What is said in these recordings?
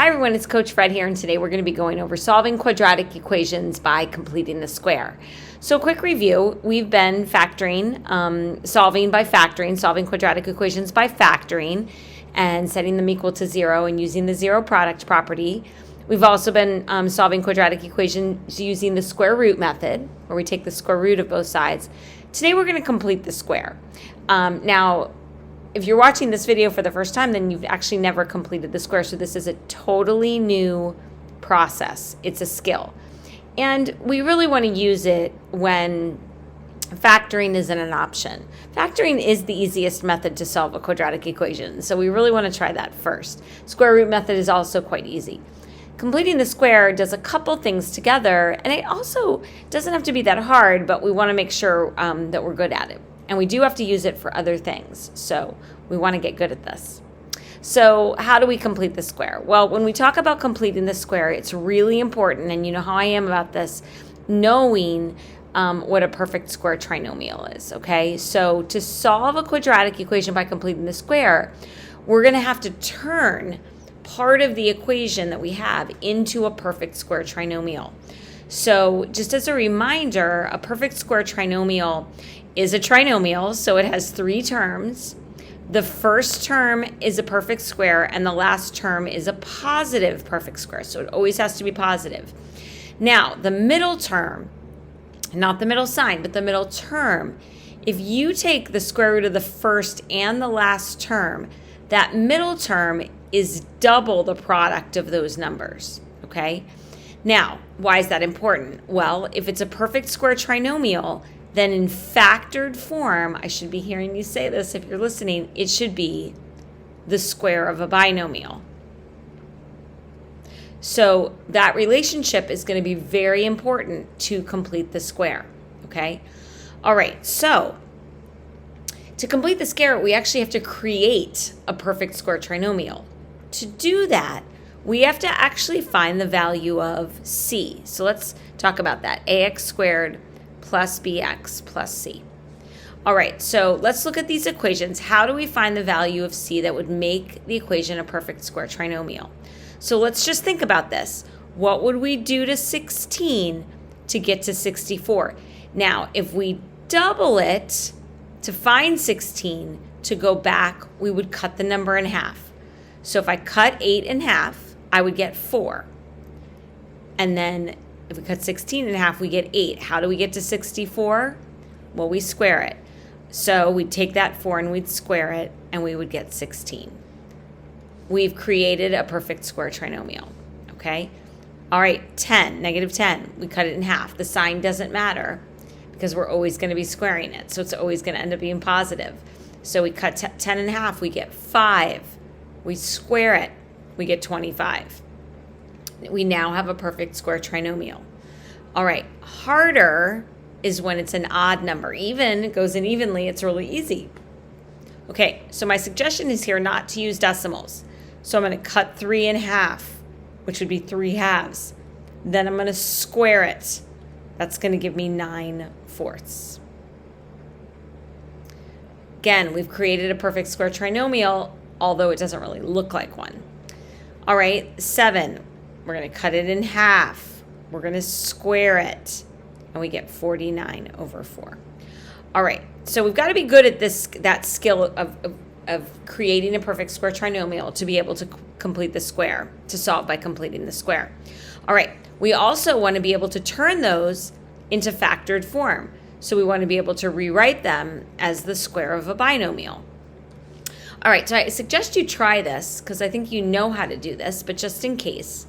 Hi everyone, it's Coach Fred here, and today we're going to be going over solving quadratic equations by completing the square. So quick review, we've been factoring, solving quadratic equations by factoring and setting them equal to 0 and using the zero product property. We've also been solving quadratic equations using the square root method, where we take the square root of both sides. Today we're going to complete the square. Now, if you're watching this video for the first time, then you've actually never completed the square. So this is a totally new process. It's a skill. And we really want to use it when factoring isn't an option. Factoring is the easiest method to solve a quadratic equation. So we really want to try that first. Square root method is also quite easy. Completing the square does a couple things together, and it also doesn't have to be that hard, but we want to make sure that we're good at it. And we do have to use it for other things, so we want to get good at this. So how do we complete the square? Well, when we talk about completing the square, it's really important, and you know how I am about this, knowing what a perfect square trinomial is, okay? So to solve a quadratic equation by completing the square, we're going to have to turn part of the equation that we have into a perfect square trinomial. So just as a reminder, a perfect square trinomial is a trinomial, so it has three terms. The first term is a perfect square, and the last term is a positive perfect square, so it always has to be positive. Now, the middle term, not the middle sign, but the middle term, if you take the square root of the first and the last term, that middle term is double the product of those numbers, okay? Now, why is that important? Well, if it's a perfect square trinomial, then in factored form, I should be hearing you say this if you're listening, it should be the square of a binomial. So that relationship is going to be very important to complete the square, okay? All right, so to complete the square, we actually have to create a perfect square trinomial. To do that, we have to actually find the value of c. So let's talk about that. Ax squared plus bx plus c. All right, so let's look at these equations. How do we find the value of c that would make the equation a perfect square trinomial? So let's just think about this. What would we do to 16 to get to 64? Now, if we double it to find 16, to go back, we would cut the number in half. So if I cut 8 in half, I would get 4. And then if we cut 16 in half, we get 8. How do we get to 64? Well, we square it. So we'd take that 4 and we'd square it, and we would get 16. We've created a perfect square trinomial, okay? All right, 10, negative 10. We cut it in half. The sign doesn't matter because we're always going to be squaring it, so it's always going to end up being positive. So we cut 10 in half. We get 5. We square it. We get 25. We now have a perfect square trinomial. All right, harder is when it's an odd number. Even, it goes in evenly, it's really easy. Okay, so my suggestion is here not to use decimals. So I'm going to cut 3 in half, which would be 3 halves. Then I'm going to square it. That's going to give me 9/4. Again, we've created a perfect square trinomial, although it doesn't really look like one. All right, 7. We're going to cut it in half. We're going to square it, and we get 49/4. All right, so we've got to be good at that skill of creating a perfect square trinomial to be able to complete the square, to solve by completing the square. All right, we also want to be able to turn those into factored form. So we want to be able to rewrite them as the square of a binomial. All right, so I suggest you try this because I think you know how to do this, but just in case,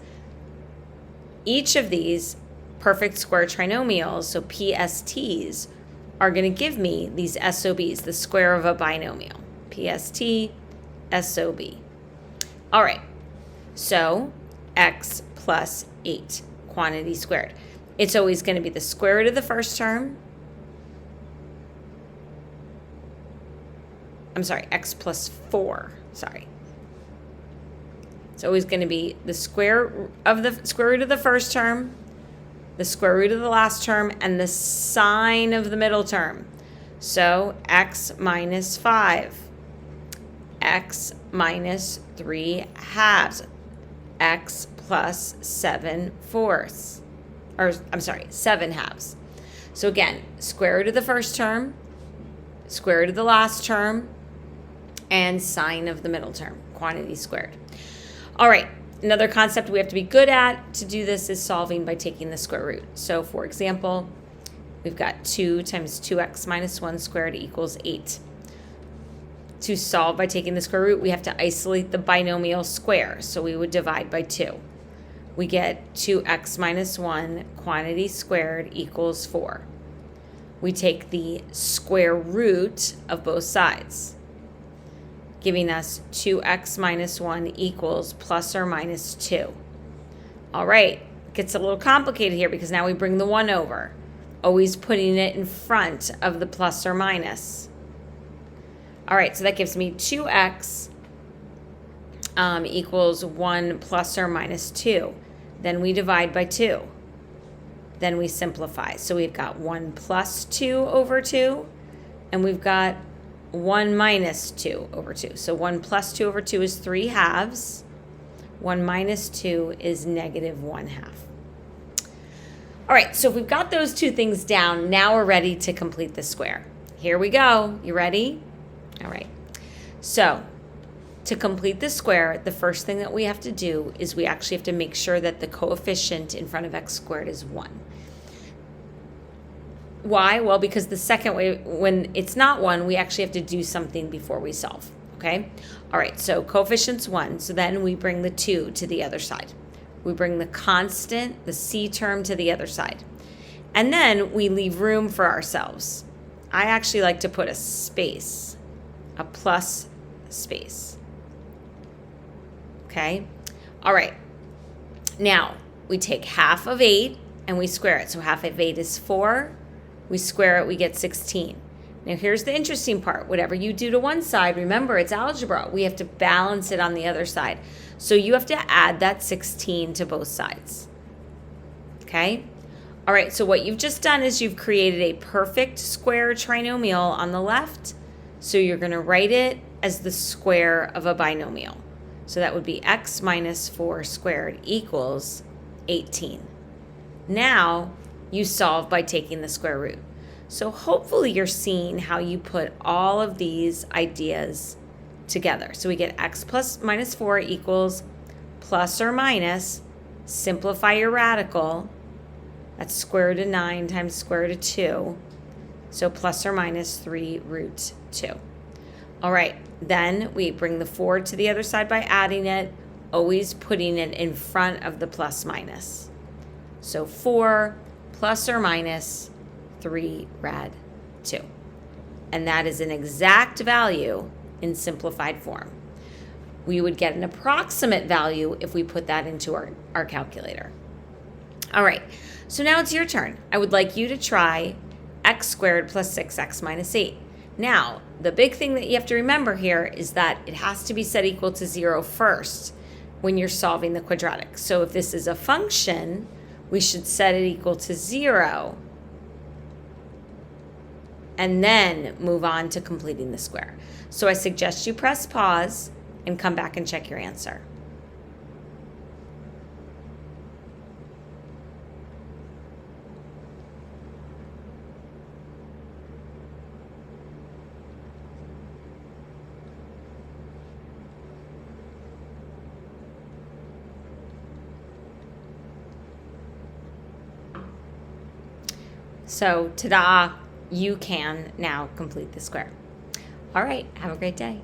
each of these perfect square trinomials, so PSTs, are going to give me these SOBs, the square of a binomial. PST, SOB. All right, so x plus 8, quantity squared. It's always going to be the square root of the first term. I'm sorry, x plus 4, sorry. It's always going to be the square root of the first term, the square root of the last term, and the sine of the middle term. So x minus 5, x minus 3 halves. x plus 7/4. Or, I'm sorry, 7/2. So again, square root of the first term, square root of the last term, and sine of the middle term, quantity squared. All right, another concept we have to be good at to do this is solving by taking the square root. So for example, we've got 2 times 2x minus 1 squared equals 8. To solve by taking the square root, we have to isolate the binomial square, so we would divide by 2. We get 2x minus 1 quantity squared equals 4. We take the square root of both sides, giving us 2x minus 1 equals plus or minus 2. All right, it gets a little complicated here because now we bring the 1 over, always putting it in front of the plus or minus. All right, so that gives me 2x equals 1 plus or minus 2. Then we divide by 2. Then we simplify. So we've got 1 plus 2 over 2, and we've got 1 minus 2 over 2. So 1 plus 2 over 2 is 3/2. 1 minus 2 is -1/2. All right, so if we've got those two things down, now we're ready to complete the square. Here we go. You ready? All right. So to complete the square, the first thing that we have to do is we actually have to make sure that the coefficient in front of x squared is 1. Why? Well, because the second way, when it's not 1, we actually have to do something before we solve, okay? All right, so coefficient's 1, so then we bring the 2 to the other side. We bring the constant, the c term, to the other side. And then we leave room for ourselves. I actually like to put a space, a plus space. Okay? All right. Now, we take half of 8 and we square it. So half of 8 is 4. We square it, we get 16. Now, here's the interesting part. Whatever you do to one side, remember, it's algebra. We have to balance it on the other side. So you have to add that 16 to both sides. Okay? All right, so what you've just done is you've created a perfect square trinomial on the left. So you're going to write it as the square of a binomial. So that would be x minus 4 squared equals 18. Now you solve by taking the square root. So hopefully you're seeing how you put all of these ideas together. So we get x plus minus 4 equals plus or minus, simplify your radical, that's square root of 9 times square root of 2, so plus or minus 3 root 2. All right, then we bring the 4 to the other side by adding it, always putting it in front of the plus minus. So 4 plus or minus 3 rad 2. And that is an exact value in simplified form. We would get an approximate value if we put that into our calculator. All right, so now it's your turn. I would like you to try x squared plus 6x minus 8. Now, the big thing that you have to remember here is that it has to be set equal to 0 first when you're solving the quadratic. So if this is a function, we should set it equal to 0 and then move on to completing the square. So I suggest you press pause and come back and check your answer. So, ta-da, you can now complete the square. All right, have a great day.